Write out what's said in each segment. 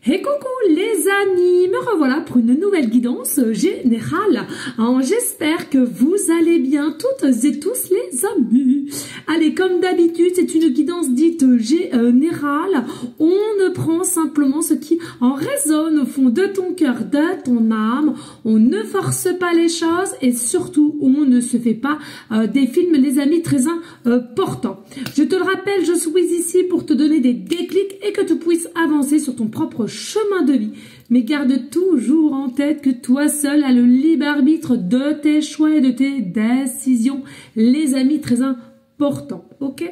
Et coucou les amis, me revoilà pour une nouvelle guidance générale. J'espère que vous allez bien toutes et tous les amis. Allez, comme d'habitude, c'est une guidance dite générale. On ne prend simplement ce qui en résonne au fond de ton cœur, de ton âme. On ne force pas les choses et surtout, on ne se fait pas des films, les amis, très importants. Je te le rappelle, je suis ici pour te donner des déclics et que tu puisses avancer sur ton propre chemin de vie. Mais garde toujours en tête que toi seul as le libre arbitre de tes choix et de tes décisions. Les amis, très important, ok?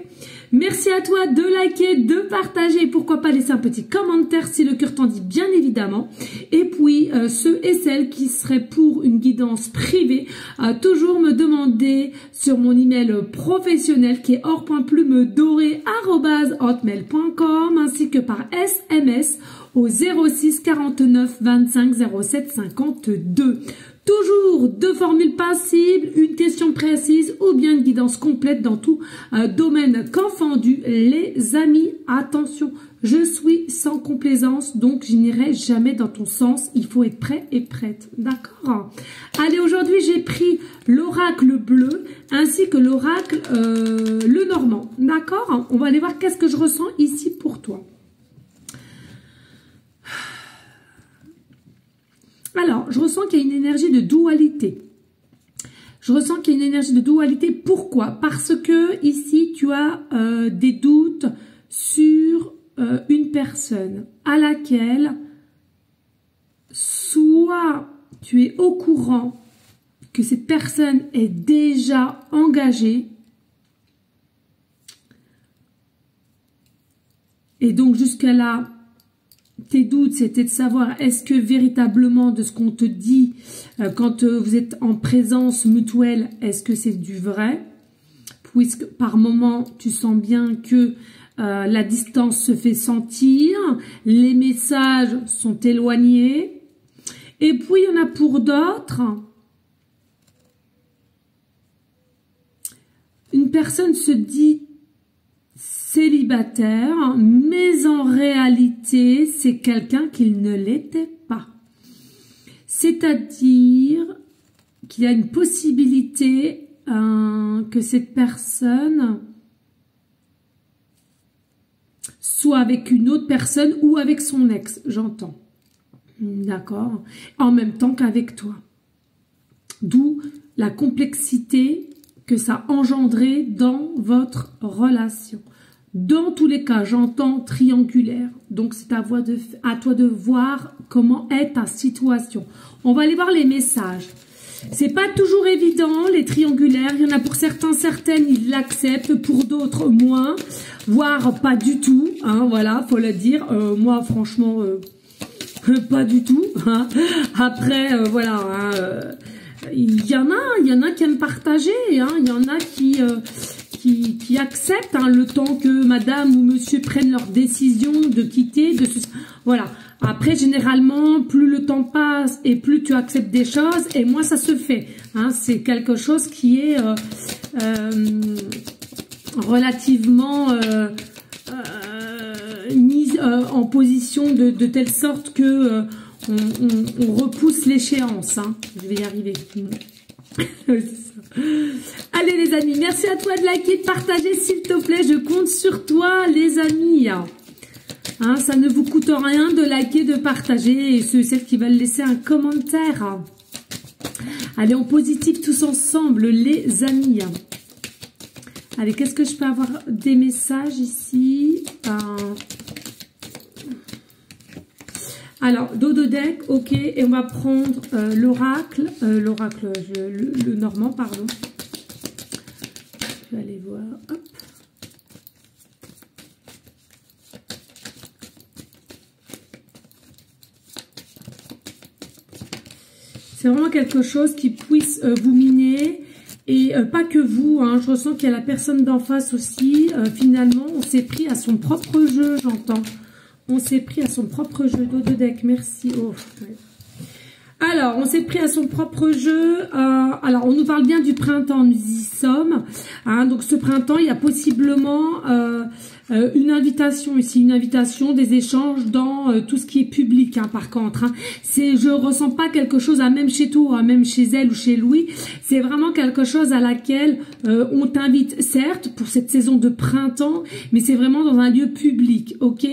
Merci à toi de liker, de partager et pourquoi pas laisser un petit commentaire si le cœur t'en dit, bien évidemment. Et puis, ceux et celles qui seraient pour une guidance privée, toujours me demander sur mon email professionnel qui est or.plumedoré@hotmail.com ainsi que par SMS au 06 49 25 07 52. Toujours deux formules passibles, une question précise ou bien une guidance complète dans tout domaine confondu. Les amis, attention, je suis sans complaisance, donc je n'irai jamais dans ton sens. Il faut être prêt et prête, d'accord? Allez, aujourd'hui j'ai pris l'oracle bleu ainsi que l'oracle le normand, d'accord? On va aller voir qu'est-ce que je ressens ici pour toi. Alors, je ressens qu'il y a une énergie de dualité. Je ressens qu'il y a une énergie de dualité. Pourquoi? Parce que ici, tu as des doutes sur une personne à laquelle soit tu es au courant que cette personne est déjà engagée et donc jusqu'à là, tes doutes, c'était de savoir est-ce que véritablement de ce qu'on te dit quand vous êtes en présence mutuelle, est-ce que c'est du vrai? Puisque par moment, tu sens bien que la distance se fait sentir, les messages sont éloignés. Et puis, il y en a pour d'autres. Une personne se dit célibataire, mais en réalité, c'est quelqu'un qui ne l'était pas. C'est-à-dire qu'il y a une possibilité que cette personne soit avec une autre personne ou avec son ex, j'entends. D'accord? En même temps qu'avec toi. D'où la complexité que ça a engendré dans votre relation. Dans tous les cas, j'entends triangulaire. Donc, c'est à toi de voir comment est ta situation. On va aller voir les messages. C'est pas toujours évident, les triangulaires. Il y en a pour certains, certaines, ils l'acceptent. Pour d'autres, moins. Voire pas du tout. Hein, voilà, faut le dire. Moi, franchement, pas du tout. Hein. Après, voilà. Il y en a qui aiment partager. Hein, il y en a qui acceptent le temps que madame ou monsieur prennent leur décision de quitter. Voilà. Après, généralement, plus le temps passe et plus tu acceptes des choses et moins ça se fait. Hein, c'est quelque chose qui est relativement mise en position de telle sorte que on repousse l'échéance. Hein. Je vais y arriver. Allez les amis, merci à toi de liker, de partager s'il te plaît, je compte sur toi les amis. Hein, ça ne vous coûte rien de liker, de partager et ceux et celles qui veulent laisser un commentaire. Allez, en positif tous ensemble les amis. Allez, qu'est-ce que je peux avoir des messages ici? Alors, dos de deck, ok, et on va prendre l'oracle, le normand, pardon. Je vais aller voir, hop. C'est vraiment quelque chose qui puisse vous miner, et pas que vous, hein, je ressens qu'il y a la personne d'en face aussi, finalement, on s'est pris à son propre jeu, j'entends. On s'est pris à son propre jeu. Dos de deck, merci. Oh, ouais. Alors, on s'est pris à son propre jeu. Alors, on nous parle bien du printemps, nous y sommes. Hein, donc, ce printemps, il y a possiblement une invitation ici, une invitation, des échanges dans tout ce qui est public. Hein, par contre, hein. Je ressens pas quelque chose à même chez toi, même chez elle ou chez Louis. C'est vraiment quelque chose à laquelle on t'invite, certes, pour cette saison de printemps, mais c'est vraiment dans un lieu public, ok.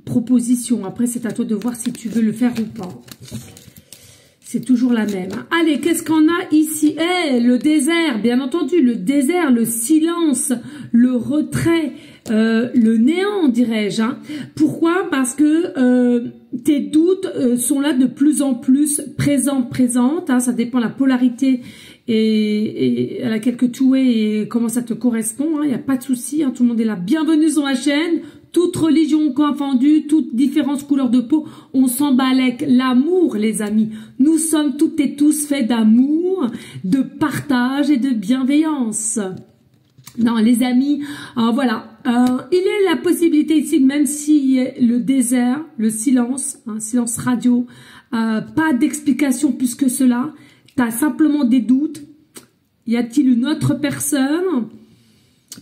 Proposition. Après, c'est à toi de voir si tu veux le faire ou pas. C'est toujours la même. Allez, qu'est-ce qu'on a ici? Le désert, bien entendu, le désert, le silence, le retrait, le néant, dirais-je. Hein. Pourquoi? Parce que tes doutes sont là de plus en plus présentes. Hein, ça dépend de la polarité et à laquelle que tu es et comment ça te correspond. Il n'y a pas de souci, hein, tout le monde est là. Bienvenue sur la chaîne. Toute religion confondue, toute différence couleur de peau, on s'emballe avec l'amour, les amis. Nous sommes toutes et tous faits d'amour, de partage et de bienveillance. Non, les amis, voilà. Il y a la possibilité ici, même si le désert, le silence, silence radio, pas d'explication plus que cela. Tu as simplement des doutes. Y a-t-il une autre personne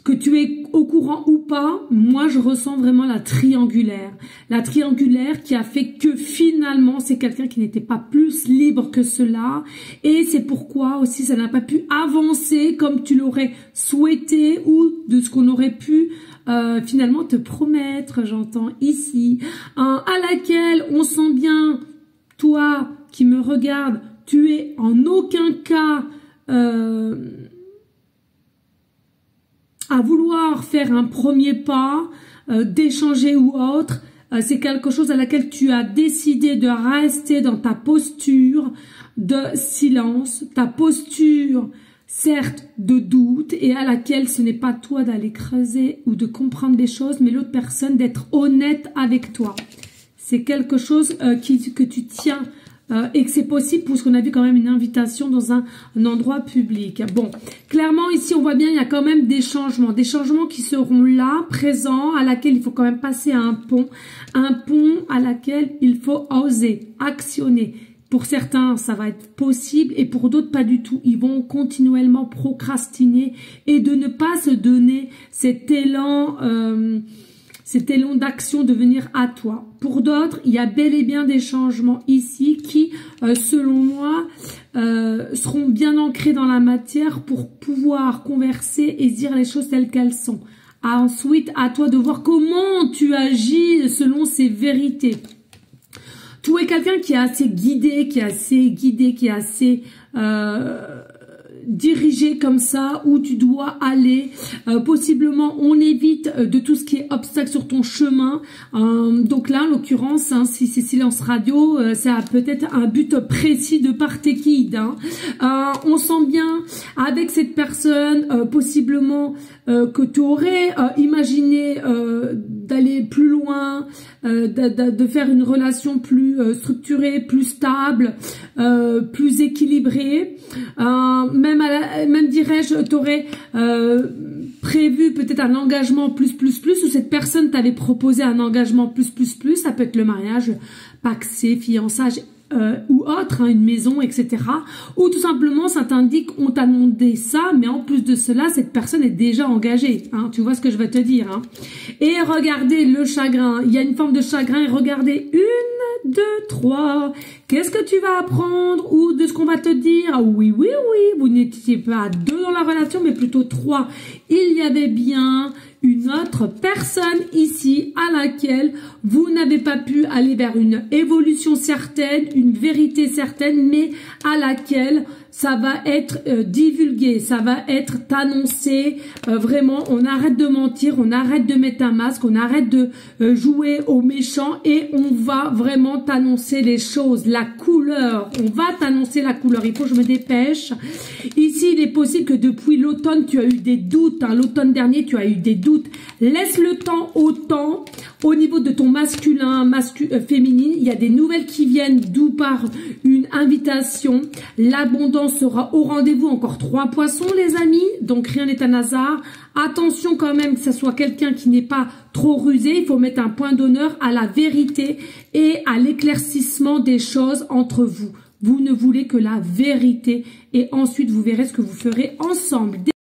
que tu es au courant ou pas? Moi, je ressens vraiment la triangulaire. La triangulaire qui a fait que finalement, c'est quelqu'un qui n'était pas plus libre que cela. Et c'est pourquoi aussi, ça n'a pas pu avancer comme tu l'aurais souhaité ou de ce qu'on aurait pu finalement te promettre, j'entends ici. À laquelle on sent bien, toi qui me regardes, tu es en aucun cas... à vouloir faire un premier pas, d'échanger ou autre, c'est quelque chose à laquelle tu as décidé de rester dans ta posture de silence, ta posture certes de doute et à laquelle ce n'est pas toi d'aller creuser ou de comprendre les choses, mais l'autre personne d'être honnête avec toi. C'est quelque chose que tu tiens et que c'est possible puisqu'on a vu quand même une invitation dans un endroit public. Bon, clairement ici on voit bien il y a quand même des changements qui seront là, présents, à laquelle il faut quand même passer à un pont à laquelle il faut oser, actionner. Pour certains, ça va être possible et pour d'autres, pas du tout. Ils vont continuellement procrastiner et de ne pas se donner cet élan d'action de venir à toi. Pour d'autres, il y a bel et bien des changements ici qui, selon moi, seront bien ancrés dans la matière pour pouvoir converser et dire les choses telles qu'elles sont. Ensuite, à toi de voir comment tu agis selon ces vérités. Tu es quelqu'un qui est assez guidé, qui est assez dirigé comme ça, où tu dois aller. Possiblement, on évite de tout ce qui est obstacle sur ton chemin. Donc là, en l'occurrence, hein, si c'est silence radio, ça a peut-être un but précis de part et guide. Hein. On sent bien avec cette personne, possiblement, que tu aurais imaginé d'aller plus loin, de faire une relation plus structurée, plus stable, plus équilibrée. Même dirais-je, t'aurais prévu peut-être un engagement plus, ou cette personne t'avait proposé un engagement plus, ça peut être le mariage, pacsé, fiançage, ou autre, hein, une maison, etc. Ou tout simplement, ça t'indique, on t'a demandé ça, mais en plus de cela, cette personne est déjà engagée. Hein, tu vois ce que je veux te dire. Hein. Et regardez le chagrin. Il y a une forme de chagrin. Et regardez, 1, 2, 3. Qu'est-ce que tu vas apprendre ou de ce qu'on va te dire? Ah, oui, vous n'étiez pas 2 dans la relation, mais plutôt 3. Il y avait bien une autre personne ici à laquelle vous n'avez pas pu aller vers une évolution certaine, une vérité certaine, mais à laquelle ça va être divulgué, ça va être annoncé. Vraiment, on arrête de mentir, on arrête de mettre un masque, on arrête de jouer aux méchants et on va vraiment t'annoncer les choses, la couleur. On va t'annoncer la couleur. Il faut que je me dépêche. Ici, il est possible que depuis l'automne, tu as eu des doutes. Hein. L'automne dernier, tu as eu des doutes. Laisse le temps au temps. Au niveau de ton masculin, féminine, il y a des nouvelles qui viennent, d'où par une invitation. L'abondance sera au rendez-vous. Encore 3 poissons, les amis. Donc, rien n'est un hasard. Attention quand même que ce soit quelqu'un qui n'est pas trop rusé. Il faut mettre un point d'honneur à la vérité et à l'éclaircissement des choses entre vous. Vous ne voulez que la vérité. Et ensuite, vous verrez ce que vous ferez ensemble.